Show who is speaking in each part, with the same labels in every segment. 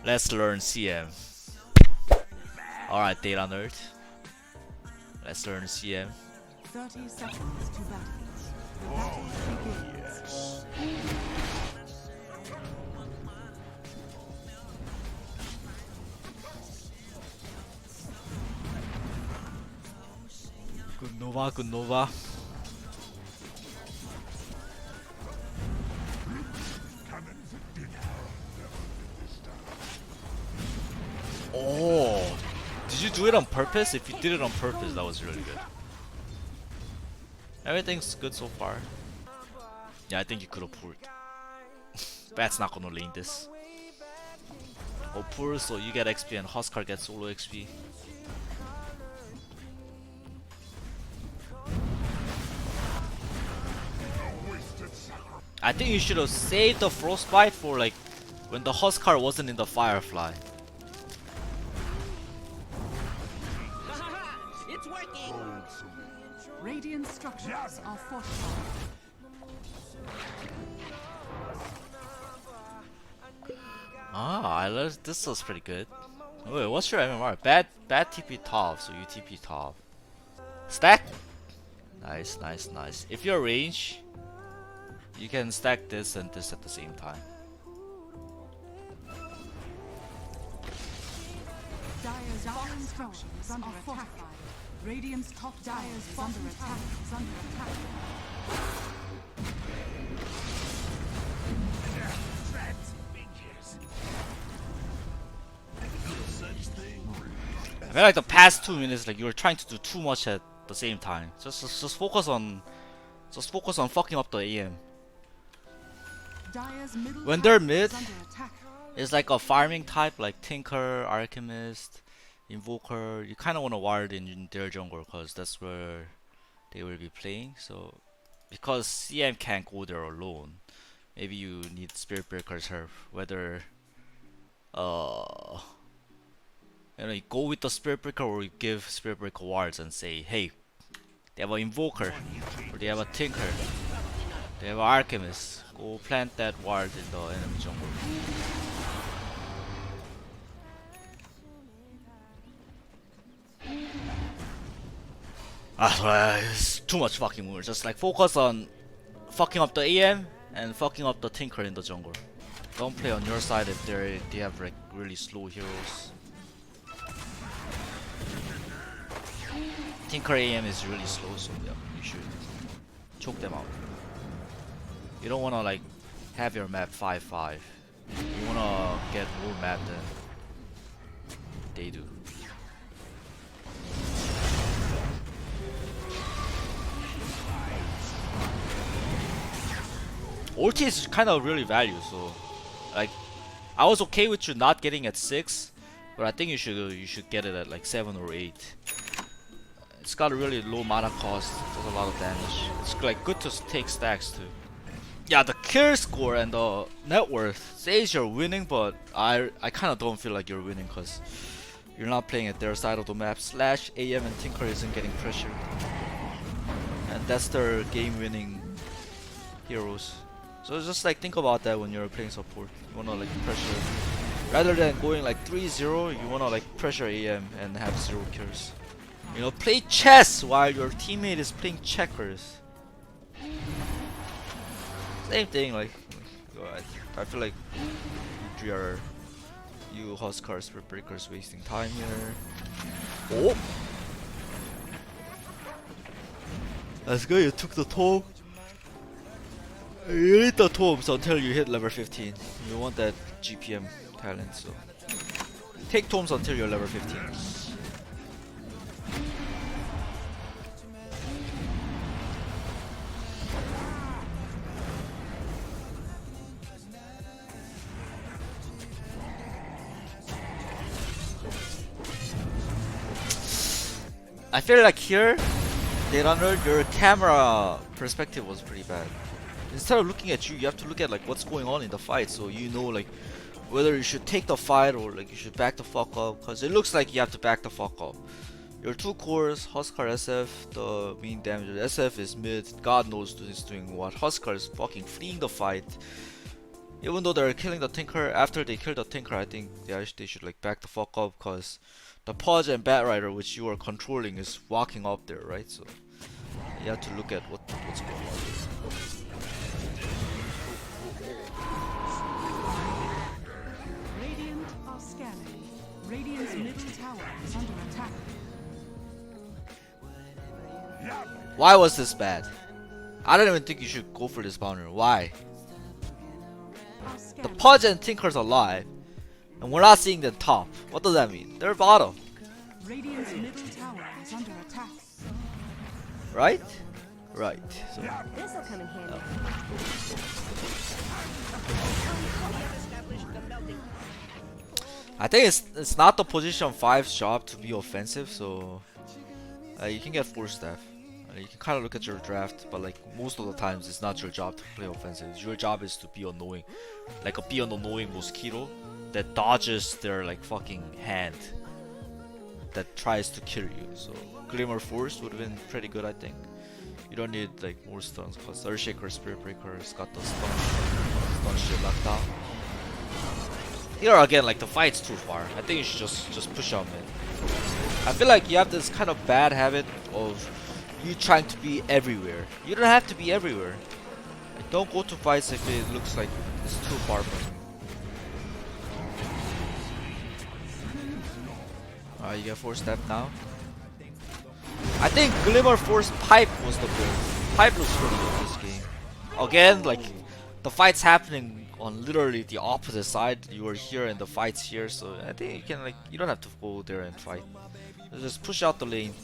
Speaker 1: Let's learn CM. Alright, data nerd. Let's learn CM.
Speaker 2: 30 seconds to battle. The battle begins.
Speaker 1: Good Nova, good Nova. Oh, did you do it on purpose? If you did it on purpose, that was really good. Everything's good so far. Yeah, I think you could have pulled. Bat's not gonna lane this. Oh, pull, so you get XP and Huskar gets solo XP. I think you should have saved the Frostbite for like when the Huskar wasn't in the Firefly.
Speaker 3: It's working.
Speaker 2: Radiant structures are fortified.
Speaker 1: Ah, I learned this was pretty good. Wait, what's your MMR? Bad TP top, so you TP top. Stack? Nice, nice, nice. If you're range, you can stack this and this at the same time.
Speaker 2: Dire's bottom structures are fortified. Radiant's top tower is under attack. Is under attack.
Speaker 1: I feel like the past 2 minutes, like you were trying to do too much at the same time. Just focus on fucking up the AM.
Speaker 2: Dire's middle
Speaker 1: When they're
Speaker 2: tower
Speaker 1: mid,
Speaker 2: is under attack.
Speaker 1: it's like a farming type, like Tinker, Alchemist, Invoker. You kind of want to ward in their jungle because that's where they will be playing. So, because CM can't go there alone, maybe you need Spirit Breaker's help. Whether you go with the Spirit Breaker or you give Spirit Breaker wards and say, hey, they have an Invoker, or they have a Tinker, they have an Alchemist. Go plant that ward in the enemy jungle. It's too much fucking moves. Just like focus on fucking up the AM and fucking up the Tinker in the jungle. Don't play on your side if they have like really slow heroes. Tinker AM is really slow, so yeah, you should choke them out. You don't wanna like have your map 5-5. You wanna get more map than they do. Ulti is kind of really value, so like I was okay with you not getting at 6, but I think you should get it at like 7 or 8. It's got a really low mana cost, does a lot of damage. It's like good to take stacks too. Yeah, the kill score and the net worth says you're winning, but I kind of don't feel like you're winning because you're not playing at their side of the map. Slash AM and Tinker isn't getting pressured, and that's their game-winning heroes. So just like think about that when you're playing support. You wanna like pressure, rather than going like 3-0, you wanna like pressure AM and have 0 kills. You know, play chess while your teammate is playing checkers. Same thing, like I feel like you Huskar Spirit Breakers wasting time here. Oh, that's good. You took the tome. You need the tomes until you hit level 15. You want that GPM talent, so take tomes until you're level 15. I feel like here, your camera perspective was pretty bad. Instead of looking at you, you have to look at like what's going on in the fight, so you know like whether you should take the fight or like you should back the fuck up. Cause it looks like you have to back the fuck up. Your two cores, Huskar SF, the main damager. SF is mid, God knows who's doing what. Huskar is fucking fleeing the fight. Even though they're killing the Tinker, after they kill the Tinker, I think they should like back the fuck up, cause the Pudge and Batrider, which you are controlling, is walking up there, right? So you have to look at what's going on here.
Speaker 2: Radiant are scanning. Radiant's middle tower is under attack.
Speaker 1: Why was this bad? I don't even think you should go for this boundary. Why? The Pudge and Tinker's alive, and we're not seeing them top. What does that mean? They're bottom,
Speaker 2: Radiant's middle tower is under attack.
Speaker 1: right? Right. So
Speaker 3: This'll come in handy.
Speaker 1: I think it's not the position 5's job to be offensive, so you can get 4 staff. You can kind of look at your draft, but like most of the times it's not your job to play offensive. Your job is to be annoying, like be an annoying mosquito that dodges their like fucking hand that tries to kill you. So Glimmer Force would have been pretty good, I think. You don't need like more stuns because Earthshaker, Spirit Breaker has got the stun shit locked down. Here again, like the fight's too far. I think you should just push out mid. I feel like you have this kind of bad habit of you trying to be everywhere. You don't have to be everywhere. Like, don't go to fights if it looks like it's too far from you. You get 4 step now. I think Glimmer Force Pipe was the build. Pipe looks pretty good this game. Again, like the fight's happening on literally the opposite side. You are here and the fight's here, so I think you can you don't have to go there and fight. Just push out the lane.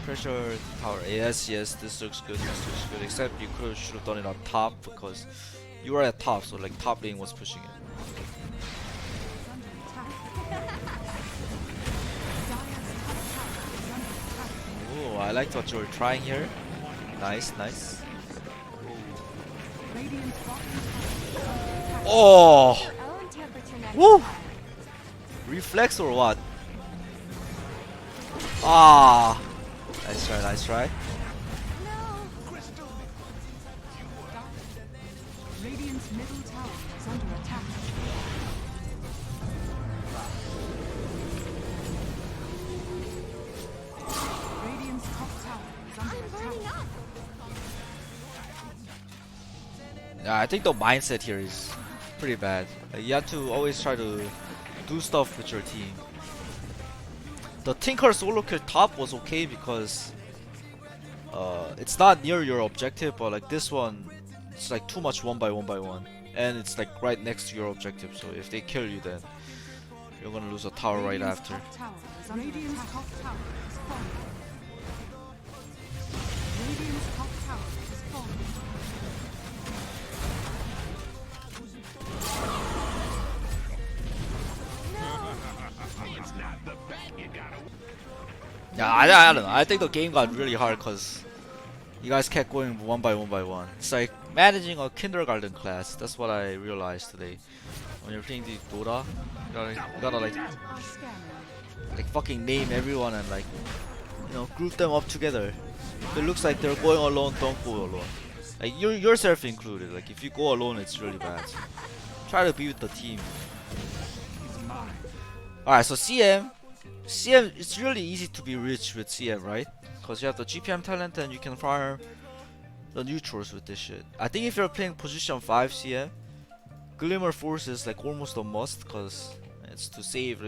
Speaker 1: Pressure tower. Yes, this looks good. Except you should have done it on top because you were at top, so like top lane was pushing it. Oh, I liked what you were trying here. Nice. Oh! Woo! Reflex or what? Ah! Nice try.
Speaker 2: Radiant's middle tower is under attack. Radiant's top tower is under attack.
Speaker 1: Yeah, I think the mindset here is pretty bad. You have to always try to do stuff with your team. The Tinker solo kill top was okay because it's not near your objective, but like this one, it's like too much 1x1, and it's like right next to your objective. So if they kill you, then you're gonna lose a tower right after.
Speaker 2: Radiant's top tower is falling. Radiant's top tower is falling.
Speaker 1: Yeah, I don't know. I think the game got really hard because you guys kept going 1x1. It's like managing a kindergarten class. That's what I realized today. When you're playing the Dota, you gotta like fucking name everyone and like, you know, group them up together. If it looks like they're going alone, don't go alone. Like yourself included. Like if you go alone, it's really bad. So try to be with the team. Alright, so CM, it's really easy to be rich with CM, right? Because you have the GPM talent and you can farm the neutrals with this shit. I think if you're playing position 5 CM, Glimmer Force is like almost a must because it's to save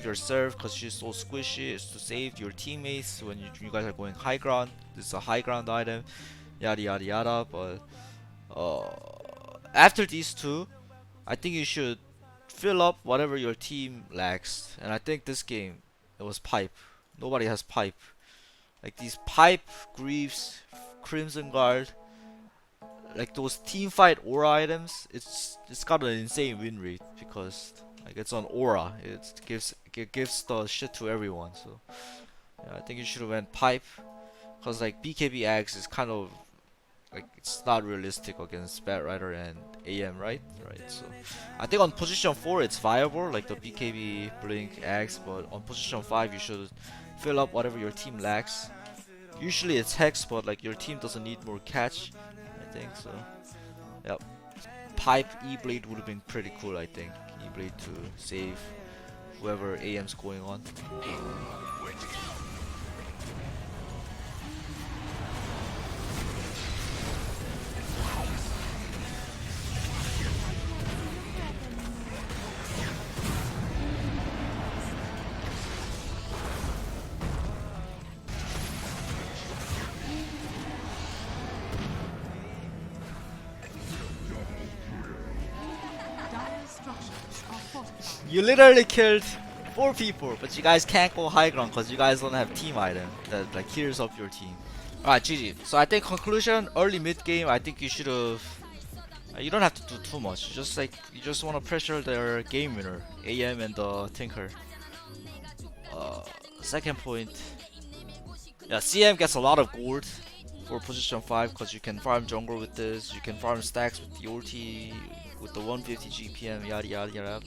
Speaker 1: your serve because she's so squishy. It's to save your teammates when you guys are going high ground. This is a high ground item, yada yada yada. But after these two, I think you should fill up whatever your team lacks. And I think this game it was pipe. Nobody has pipe. Like these pipe, Greaves, Crimson Guard, like those team fight aura items, it's got an insane win rate because like it's on aura. It gives the shit to everyone. So yeah, I think you should have went pipe because like BKB Axe is kind of like it's not realistic against Batrider and AM, right? So I think on position 4 it's viable, like the BKB Blink Axe, but on position 5 you should fill up whatever your team lacks. Usually it's Hex, but like your team doesn't need more catch, I think so. Yep. Pipe E-Blade would have been pretty cool, I think. E-Blade to save whoever AM's going on.
Speaker 2: Dire structures are fortified.
Speaker 1: You literally killed 4 people, but you guys can't go high ground because you guys don't have team item that like heals up your team. Alright, GG. So I think conclusion, early mid game, I think you should have. You don't have to do too much. You just want to pressure their game winner, AM and the Tinker. Second point. Yeah, CM gets a lot of gold for position 5 because you can farm jungle with this, you can farm stacks with the ulti, with the 150 GPM, yada yada yada.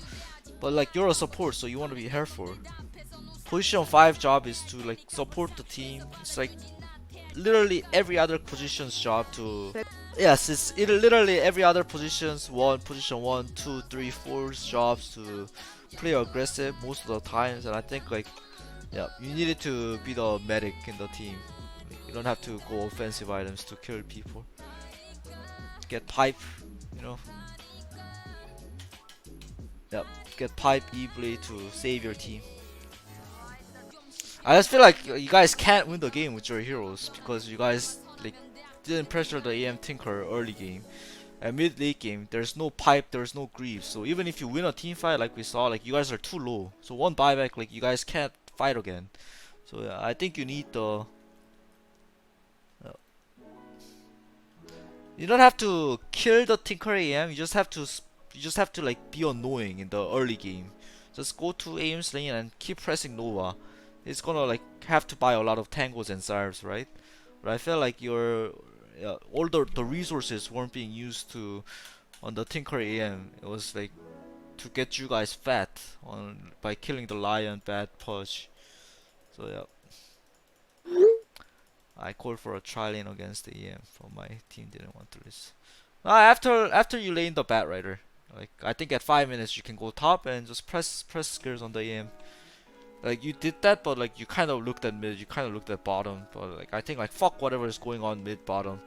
Speaker 1: But like you're a support, so you want to be careful. Position 5 job is to like support the team. It's like literally every other position's job to. Yes, it's literally every other position 1, 2, 3, 4's jobs to play aggressive most of the times, and I think like yeah, you needed to be the medic in the team. You don't have to go offensive items to kill people. Get pipe, you know. Yep, get pipe E-Blade to save your team. I just feel like you guys can't win the game with your heroes because you guys like didn't pressure the AM Tinker early game. And mid late game, there's no pipe, there's no Greaves. So even if you win a team fight like we saw, like you guys are too low. So one buyback, like you guys can't fight again. So yeah, I think you need the. You don't have to kill the Tinker AM. You just have to like be annoying in the early game. Just go to AM's lane and keep pressing Nova. It's gonna like have to buy a lot of tangos and Zarves, right? But I feel like your all the resources weren't being used to on the Tinker AM. It was like to get you guys fat on by killing the Lion bad push. So yeah. I called for a tri-lane against the EM, but my team didn't want to lose. After you lane the Bat Rider, like I think at 5 minutes you can go top and just press skills on the EM. Like you did that, but like you kind of looked at mid, you kind of looked at bottom. But like I think like fuck whatever is going on mid bottom,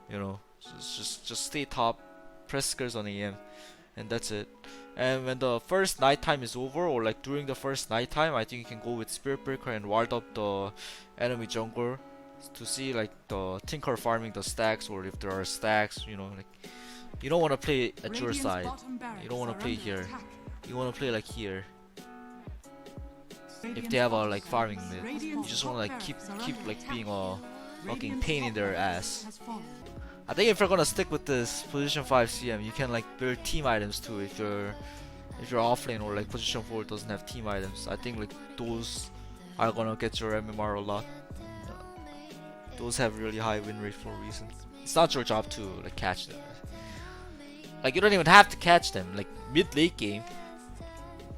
Speaker 1: you know. Just stay top, press skills on EM, and that's it. And when the first nighttime is over, or like during the first nighttime, I think you can go with Spirit Breaker and ward up the enemy jungler to see like the Tinker farming the stacks, or if there are stacks, you know, like you don't want to play at your side. You don't want to play here. You want to play like here. If they have a like farming mid, you just want to like keep like being a fucking pain in their ass. I think if you're gonna stick with this position 5 CM, you can like build team items too. If you're offlane or like position 4 doesn't have team items, I think like those are gonna get your MMR a lot. Those have really high win rate for a reason. It's not your job to like catch them. Like you don't even have to catch them. Like mid late game,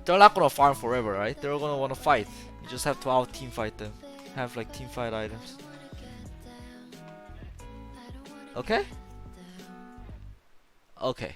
Speaker 1: they're not gonna farm forever, right? They're gonna wanna fight. You just have to out team fight them. Have like team fight items. Okay? Okay.